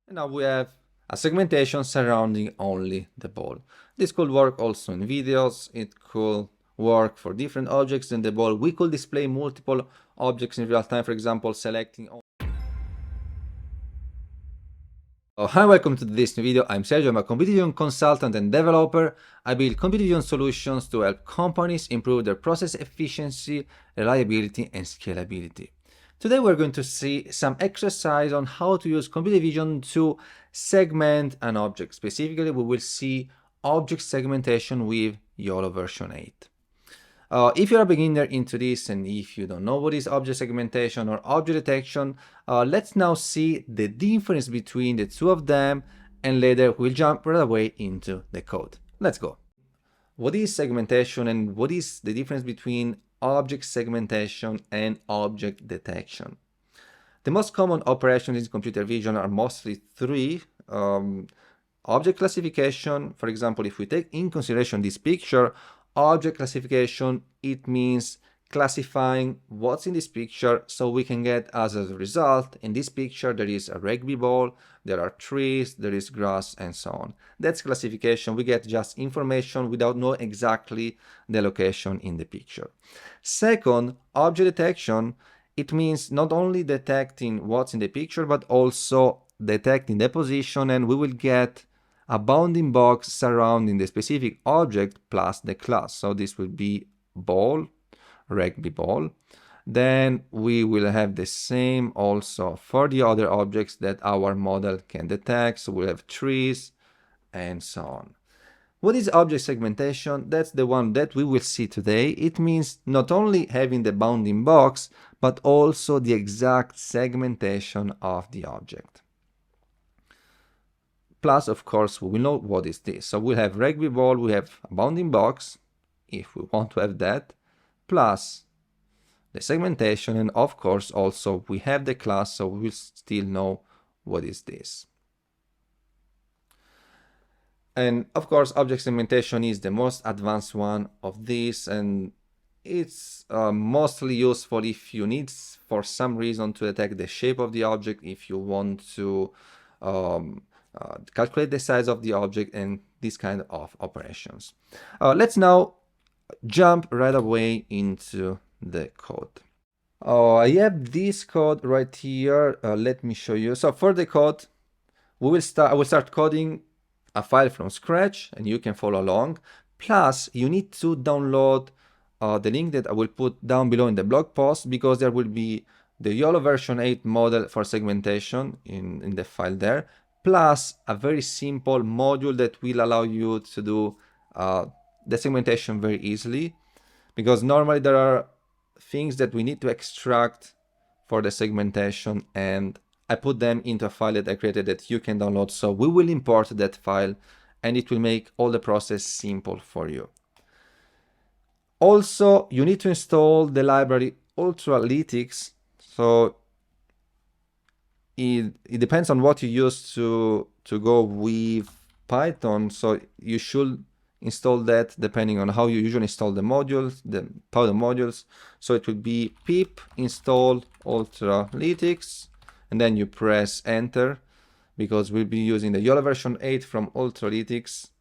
And now we have a segmentation surrounding only the ball. This could work also in videos. It could work for different objects in the ball. We could display multiple objects in real time, for example, selecting. Hi, welcome to this new video. I'm Sergio. I'm a computer vision consultant and developer. I build computer vision solutions to help companies improve their process efficiency, reliability, and scalability. Today we're going to see some exercise on how to use computer vision to segment an object. Specifically, we will see object segmentation with YOLO version 8. If you're a beginner into this and if you don't know what is object segmentation or object detection, let's now see the difference between the two of them, and later we'll jump right away into the code. Let's go. What is segmentation and what is the difference between object segmentation and object detection? The most common operations in computer vision are mostly three. Object classification, for example, if we take in consideration this picture, object classification, it means classifying what's in this picture so we can get as a result, in this picture there is a rugby ball, there are trees, there is grass, and so on. That's classification. We get just information without knowing exactly the location in the picture. Second, object detection, it means not only detecting what's in the picture but also detecting the position, and we will get a bounding box surrounding the specific object plus the class. So this will be ball, rugby ball. Then we will have the same also for the other objects that our model can detect. So we'll have trees and so on. What is object segmentation? That's the one that we will see today. It means not only having the bounding box, but also the exact segmentation of the object. Plus, of course, we will know what is this. So we'll have rugby ball, we have a bounding box, if we want to have that, plus the segmentation, and of course also we have the class, so we will still know what is this. And of course, object segmentation is the most advanced one of these, and it's mostly useful if you need, for some reason, to detect the shape of the object, if you want to calculate the size of the object, and this kind of operations. Let's now jump right away into the code. I have this code right here. Let me show you. So for the code, I will start coding a file from scratch, and you can follow along. Plus, you need to download the link that I will put down below in the blog post, because there will be the YOLO version 8 model for segmentation in the file there, plus a very simple module that will allow you to do the segmentation very easily, because normally there are things that we need to extract for the segmentation, and I put them into a file that I created that you can download. So we will import that file, and it will make all the process simple for you. Also, you need to install the library Ultralitycs. So it depends on what you use to go with Python. So you should install that depending on how you usually install the modules, the Python modules. So it will be pip install Ultralitycs, and then you press enter, because we'll be using the YOLO version 8 from Ultralitycs.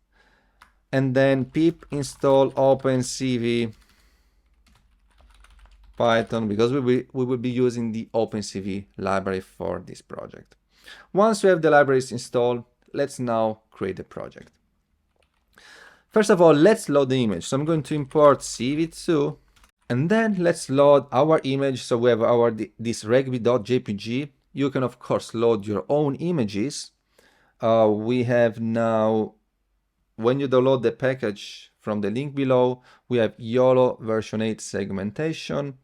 And then pip install Opencv Python, because we will be using the Opencv library for this project. Once we have the libraries installed, let's now create the project. First of all, let's load the image. So I'm going to import cv2, and then let's load our image. So we have this rugby.jpg. You can of course load your own images. We have now, when you download the package from the link below, we have YOLO version 8 segmentation.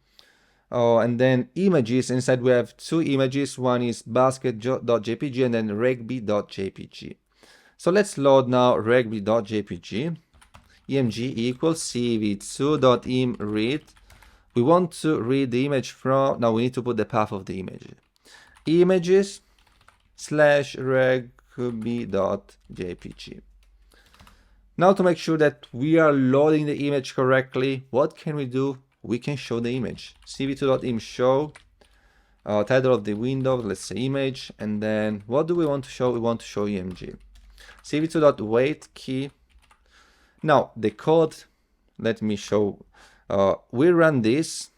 And then images. Inside we have two images. One is basket.jpg and then rugby.jpg. So let's load now rugby.jpg. img equals cv2.im read. We want to read the image from, now we need to put the path of the image. Images / rugby.jpg. Now, to make sure that we are loading the image correctly, what can we do? We can show the image. cv2.im show, title of the window, let's say image, and then what do we want to show? We want to show EMG. cv2.wait key. Now the code, let me show. We run this.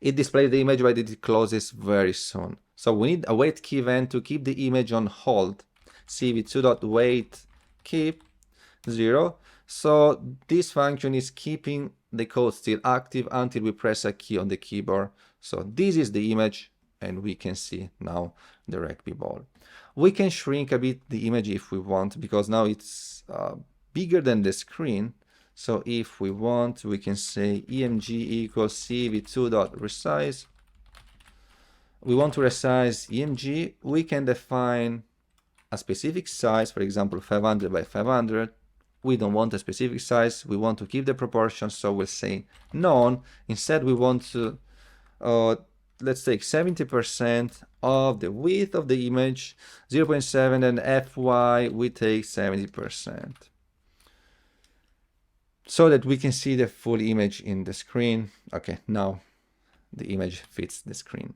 It displays the image, but it closes very soon. So we need a wait key event to keep the image on hold. cv2.wait keep 0. So this function is keeping the code still active until we press a key on the keyboard. So this is the image, and we can see now the rugby ball. We can shrink a bit the image if we want, because now it's bigger than the screen. So if we want, we can say emg equals cv2.resize. We want to resize emg. We can define a specific size, for example 500 by 500. We don't want a specific size, we want to keep the proportion, so we'll say none. Instead we want to let's take 70% of the width of the image, 0.7, and fy we take 70%, so that we can see the full image in the screen. Okay, now the image fits the screen.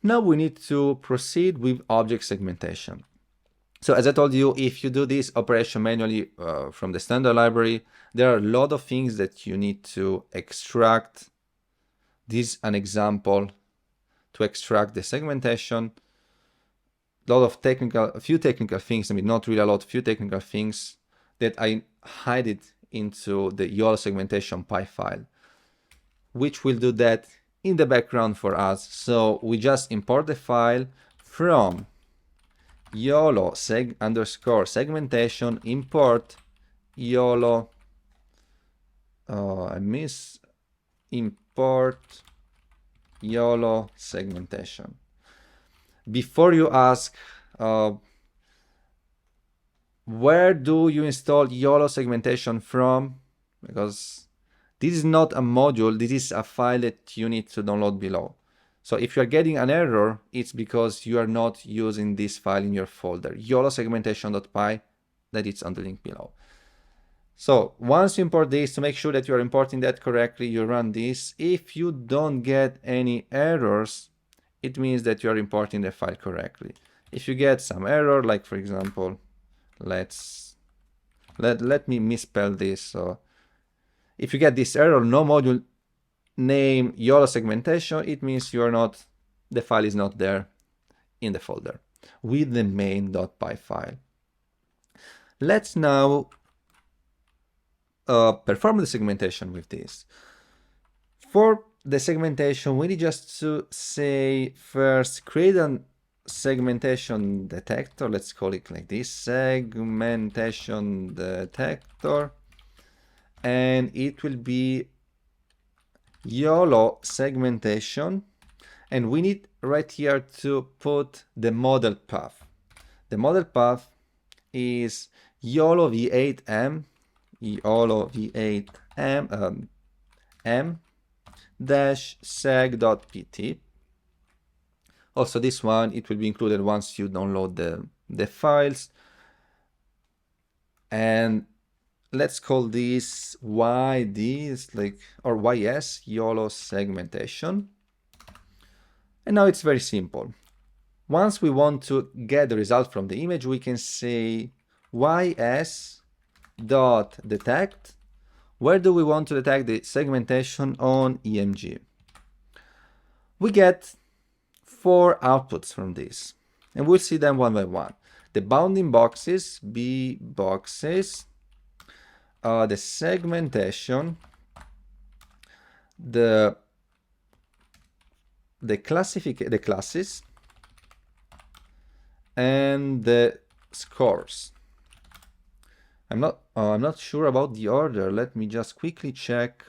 Now we need to proceed with object segmentation. So as I told you, if you do this operation manually from the standard library, there are a lot of things that you need to extract. This is an example to extract the segmentation. A few technical things, I mean, not really a lot, few technical things that I hide it into the YOLO segmentation py file, which will do that in the background for us. So we just import the file from YOLO _segmentation import YOLO import YOLO segmentation. Before you ask where do you install YOLO segmentation from, because this is not a module, this is a file that you need to download below. So if you're getting an error, it's because you are not using this file in your folder, YOLO segmentation.py, that it's on the link below. So once you import this, to make sure that you're importing that correctly, you run this. If you don't get any errors, it means that you're importing the file correctly. If you get some error, like for example, let me misspell this. So if you get this error, no module name YOLO segmentation, it means the file is not there in the folder with the main.py file. Let's now perform the segmentation with this. For the segmentation, we need just to say first create a segmentation detector. Let's call it like this, segmentation detector, and it will be YOLO segmentation, and we need right here to put the model path. The model path is YOLO v8m m dash seg.pt. Also this one, it will be included once you download the files, and let's call this YS YOLO segmentation. And now it's very simple. Once we want to get the result from the image, we can say ys.detect. Where do we want to detect the segmentation? On EMG. We get 4 outputs from this, and we'll see them one by one. The bounding boxes, B boxes, the segmentation, the classes, and the scores. I'm not sure about the order. Let me just quickly check.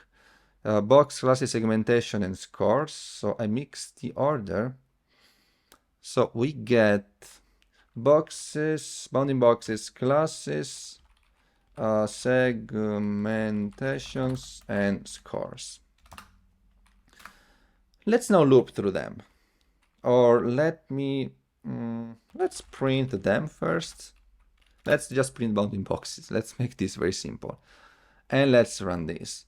Box, classes, segmentation, and scores. So I mixed the order. So we get boxes, bounding boxes, classes, segmentations, and scores. Let's now loop through them, or let's print them first. Let's just print bounding boxes. Let's make this very simple, and let's run this.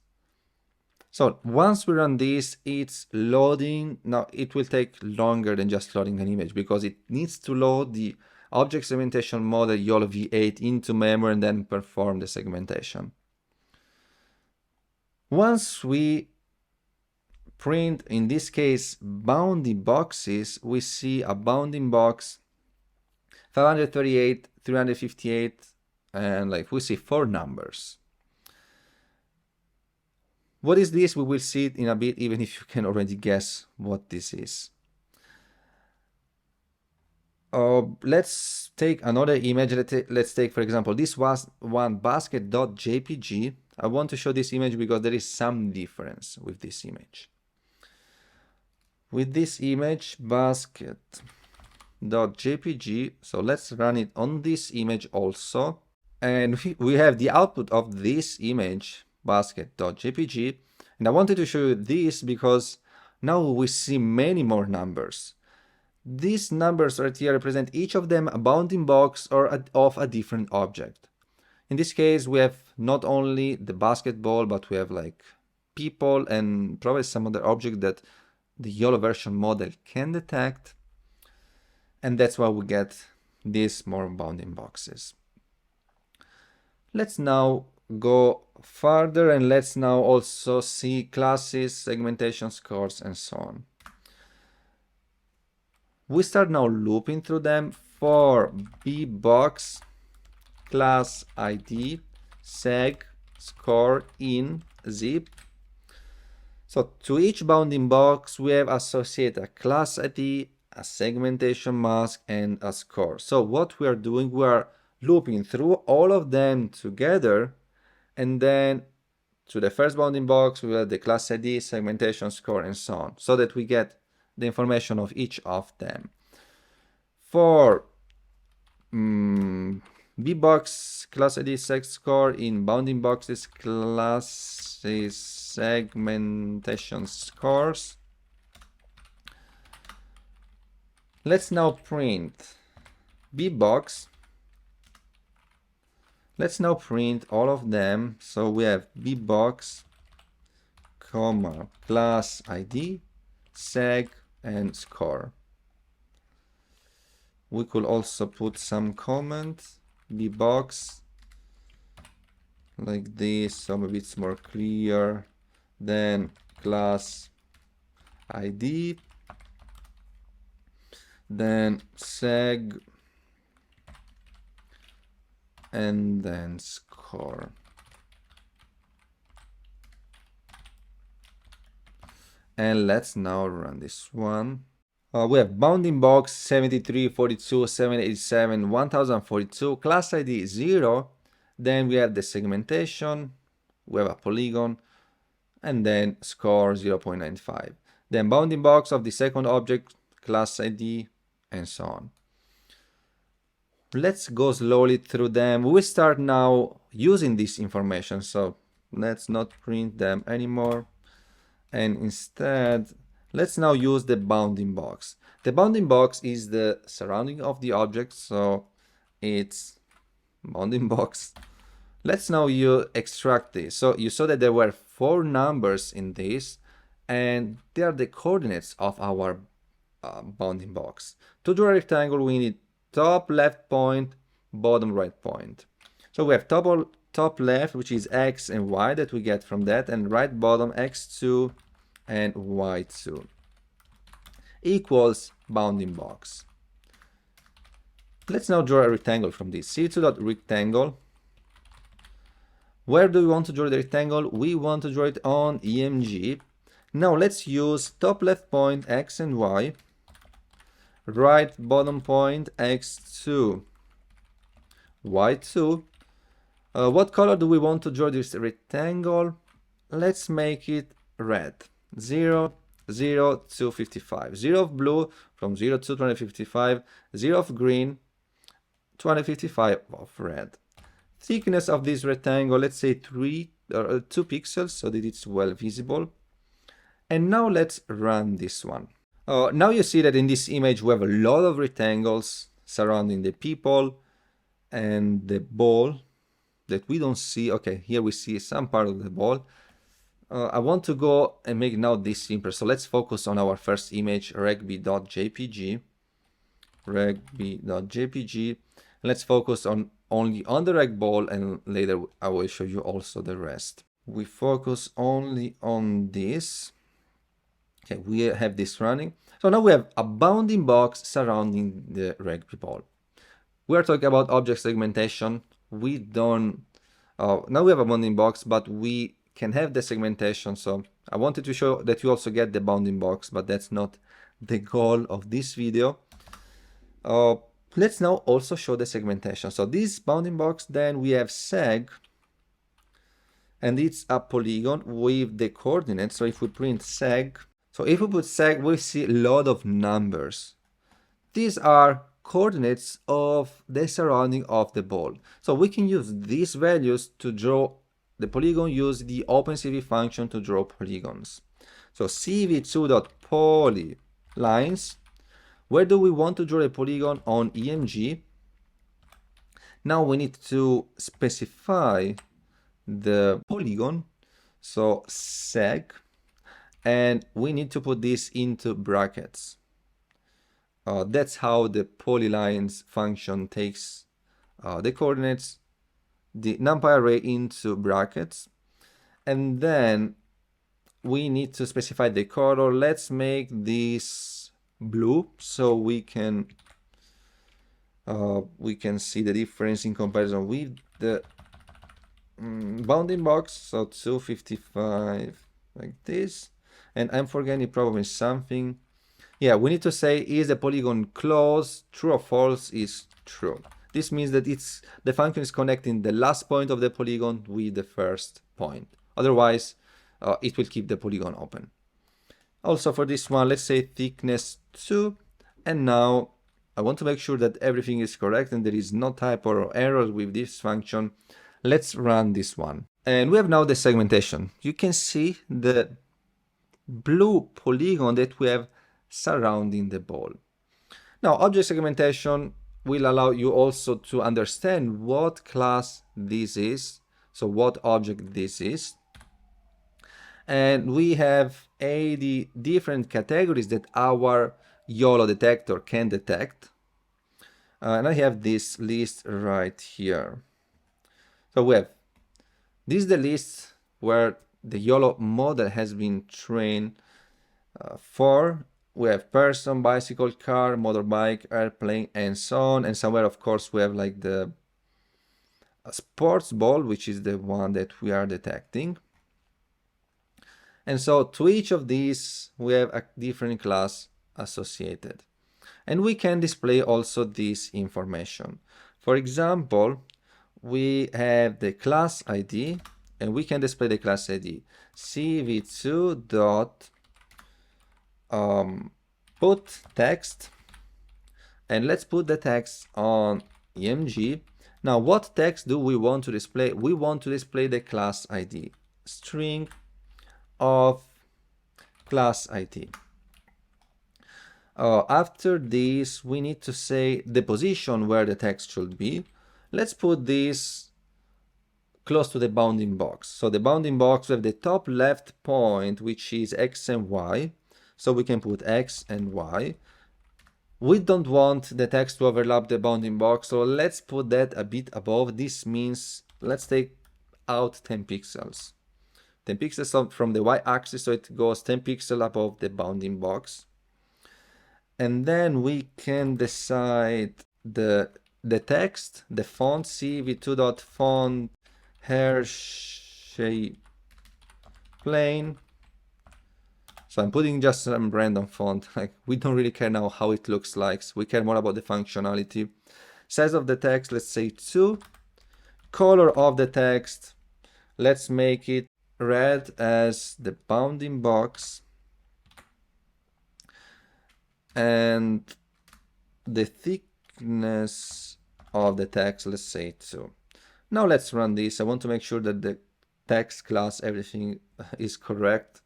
So once we run this, it's loading. Now it will take longer than just loading an image because it needs to load the object segmentation model YOLO v8 into memory and then perform the segmentation. Once we print, in this case, bounding boxes, we see a bounding box 538, 358, and like we see 4 numbers. What is this? We will see it in a bit, even if you can already guess what this is. Let's take another image. Let's take, for example, this was one basket.jpg. I want to show this image because there is some difference with this image. With this image, basket.jpg, so let's run it on this image also. And we have the output of this image, basket.jpg. And I wanted to show you this because now we see many more numbers. These numbers right here represent each of them a bounding box or of a different object. In this case, we have not only the basketball, but we have like people and probably some other object that the YOLO version model can detect. And that's why we get these more bounding boxes. Let's now go further and let's now also see classes, segmentation scores, and so on. We start now looping through them for bbox, class ID, seg, score, in, zip. So to each bounding box, we have associated a class ID, a segmentation mask, and a score. So what we are doing, we are looping through all of them together, and then to the first bounding box, we have the class ID, segmentation, score, and so on, so that we get the information of each of them. For bbox, class ID, seg, score, in bounding boxes, classes, segmentation, scores. Let's now print bbox. Let's now print all of them. So we have bbox, comma, class ID, seg, and score. We could also put some comment, bbox, like this, so maybe it's more clear. Then class ID, then seg, and then score. And let's now run this one. We have bounding box 73, 42, 787, 1042, class ID 0. Then we have the segmentation, we have a polygon, and then score 0.95. Then bounding box of the second object, class ID, and so on. Let's go slowly through them. We start now using this information, so let's not print them anymore. And instead, let's now use the bounding box. The bounding box is the surrounding of the object, so it's bounding box. Let's now extract this. So you saw that there were 4 numbers in this, and they are the coordinates of our bounding box. To draw a rectangle, we need top left point, bottom right point. So we have top left, which is x and y that we get from that, and right bottom x2 and y2 equals bounding box. Let's now draw a rectangle from this. C2.rectangle. Where do we want to draw the rectangle? We want to draw it on EMG. Now let's use top left point x and y, right bottom point x2, y2. What color do we want to draw this rectangle? Let's make it red. 0, 0 to 55. 0 of blue from 0 to 255. 0 of green, 255 of red. Thickness of this rectangle, let's say 2 pixels, so that it's well visible. And now let's run this one. Now you see that in this image we have a lot of rectangles surrounding the people and the ball that we don't see. Okay, here we see some part of the ball. I want to go and make now this simpler. So let's focus on our first image, regb.jpg. Regb.jpg. Let's focus on only on the reg ball, and later I will show you also the rest. We focus only on this. Okay, we have this running. So now we have a bounding box surrounding the rugby ball. We are talking about object segmentation. We don't, now we have a bounding box, but we can have the segmentation. So I wanted to show that you also get the bounding box, but that's not the goal of this video. Let's now also show the segmentation. So this bounding box, then we have seg, and it's a polygon with the coordinates. So if we print seg, so if we put seg, we see a lot of numbers. These are coordinates of the surrounding of the ball. So we can use these values to draw the polygon, use the Opencv function to draw polygons. So cv2.polylines, where do we want to draw a polygon? On EMG. Now we need to specify the polygon, so seg, and we need to put this into brackets. That's how the polylines function takes the coordinates, the numpy array, into brackets. And then we need to specify the color. Let's make this blue so we can see the difference in comparison with the bounding box. So 255 like this. And I'm forgetting probably something. Yeah, we need to say, is the polygon closed? True or false is true. This means that the function is connecting the last point of the polygon with the first point. Otherwise, it will keep the polygon open. Also for this one, let's say thickness 2. And now I want to make sure that everything is correct and there is no typo or errors with this function. Let's run this one. And we have now the segmentation. You can see the blue polygon that we have surrounding the ball. Now, object segmentation will allow you also to understand what class this is, so what object this is. And we have 80 different categories that our YOLO detector can detect. And I have this list right here. So we have, this is the list where the YOLO model has been trained for. We have person, bicycle, car, motorbike, airplane, and so on. And somewhere, of course, we have like the sports ball, which is the one that we are detecting. And so to each of these, we have a different class associated. And we can display also this information. For example, we have the class ID, and we can display the class ID cv2 dot put text, and let's put the text on EMG. Now, what text do we want to display? We want to display the class ID, string of class ID. After this, we need to say the position where the text should be. Let's put this close to the bounding box. So the bounding box, we have the top left point, which is X and Y. So we can put X and Y. We don't want the text to overlap the bounding box, so let's put that a bit above. This means let's take out 10 pixels. 10 pixels from the y-axis, so it goes 10 pixels above the bounding box. And then we can decide the text, the font, cv2.font hair shape plain. So I'm putting just some random font, like we don't really care now how it looks like, we care more about the functionality. Size of the text, let's say 2. Color of the text, let's make it red as the bounding box. And the thickness of the text, let's say 2. Now let's run this. I want to make sure that the text class, everything is correct.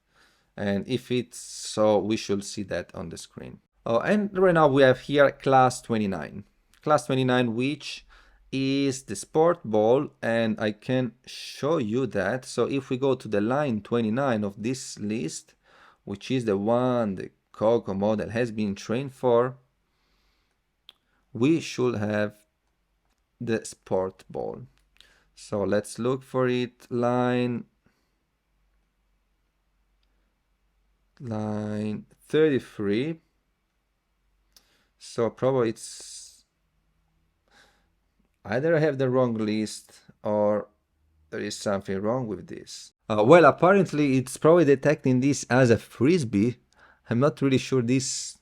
And if it's so, we should see that on the screen. And right now we have here class 29. Class 29, which is the sport ball, and I can show you that. So if we go to the line 29 of this list, which is the one the Coco model has been trained for, we should have the sport ball. So let's look for it. Line 33. So probably it's either I have the wrong list or there is something wrong with this. Well, apparently it's probably detecting this as a frisbee. I'm not really sure this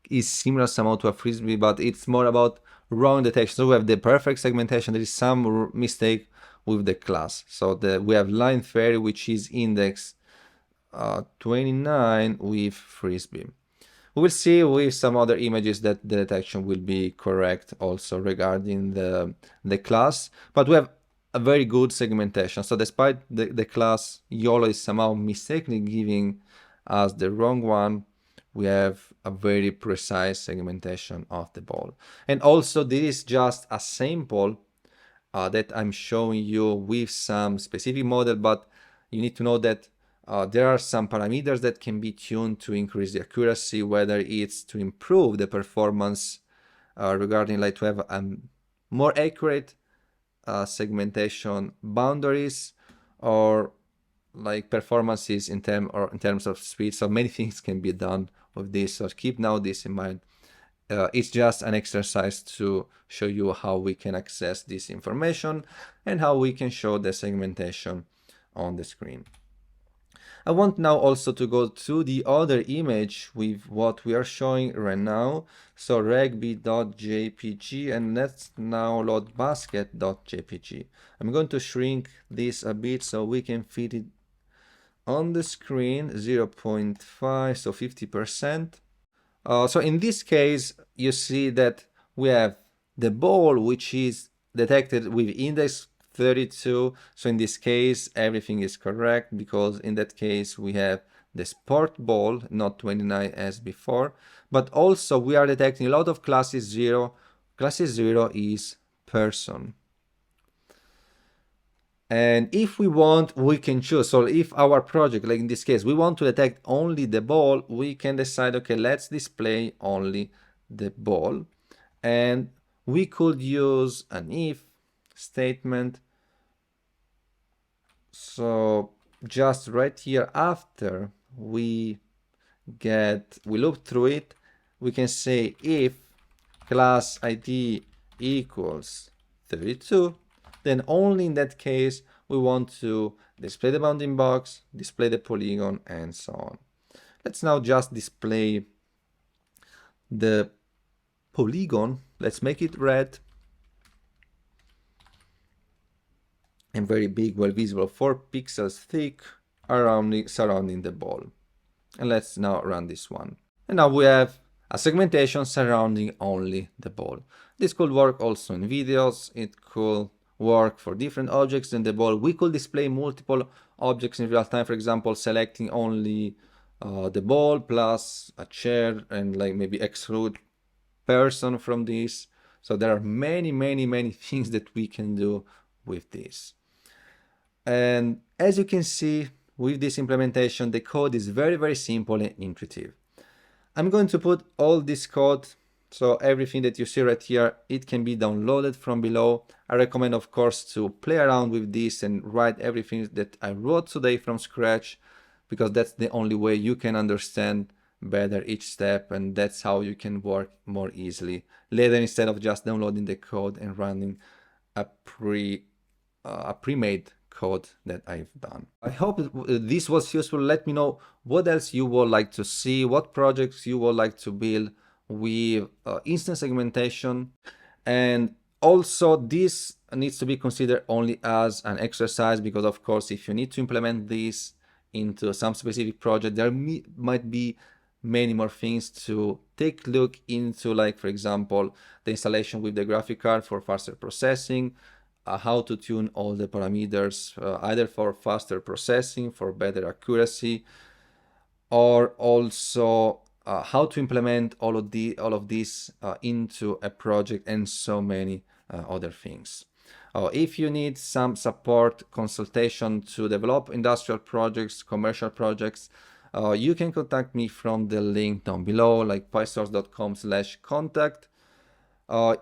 is similar somehow to a frisbee, but it's more about wrong detection. So we have the perfect segmentation. There is some mistake with the class. So we have line 30, which is index 29 with frisbee. We will see with some other images that the detection will be correct also regarding the class, but we have a very good segmentation. So despite the class YOLO is somehow mistakenly giving us the wrong one, we have a very precise segmentation of the ball. And also this is just a sample that I'm showing you with some specific model, but you need to know that there are some parameters that can be tuned to increase the accuracy, whether it's to improve the performance regarding like to have a more accurate segmentation boundaries, or like performances in terms of speed. So many things can be done with this. So keep now this in mind. It's just an exercise to show you how we can access this information and how we can show the segmentation on the screen. I want now also to go to the other image with what we are showing right now. So regb.jpg, and let's now load basket.jpg. I'm going to shrink this a bit so we can fit it on the screen, 0.5, so 50%. So in this case, you see that we have the ball, which is detected with index 32. So in this case, everything is correct, because in that case, we have the sport ball, not 29 as before. But also we are detecting a lot of classes 0. Classes 0 is person. And if we want, we can choose. So if our project, like in this case, we want to detect only the ball, we can decide, okay, let's display only the ball. And we could use an if statement. So just right here, after we loop through it, we can say if class ID equals 32, then only in that case we want to display the bounding box, display the polygon, and so on. Let's now just display the polygon. Let's make it red and very big, well visible, 4 pixels thick, surrounding the ball. And let's now run this one. And now we have a segmentation surrounding only the ball. This could work also in videos. It could work for different objects in the ball. We could display multiple objects in real time, for example, selecting only the ball plus a chair and like maybe exclude person from this. So there are many things that we can do with this. And as you can see, with this implementation, the code is very simple and intuitive. I'm going to put all this code, so everything that you see right here, it can be downloaded from below. I recommend, of course, to play around with this and write everything that I wrote today from scratch, because that's the only way you can understand better each step, and that's how you can work more easily later, instead of just downloading the code and running a pre-made code that I've done. I hope this was useful. Let me know what else you would like to see, what projects you would like to build with instant segmentation. And also this needs to be considered only as an exercise, because of course if you need to implement this into some specific project, there might be many more things to take a look into, like for example the installation with the graphic card for faster processing, how to tune all the parameters either for faster processing, for better accuracy, or also how to implement all of this into a project, and so many other things. If you need some support consultation to develop industrial projects, commercial projects, you can contact me from the link down below, like pysource.com/contact.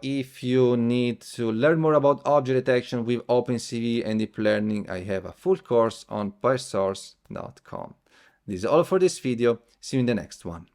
If you need to learn more about object detection with Opencv and deep learning, I have a full course on pysource.com. This is all for this video. See you in the next one.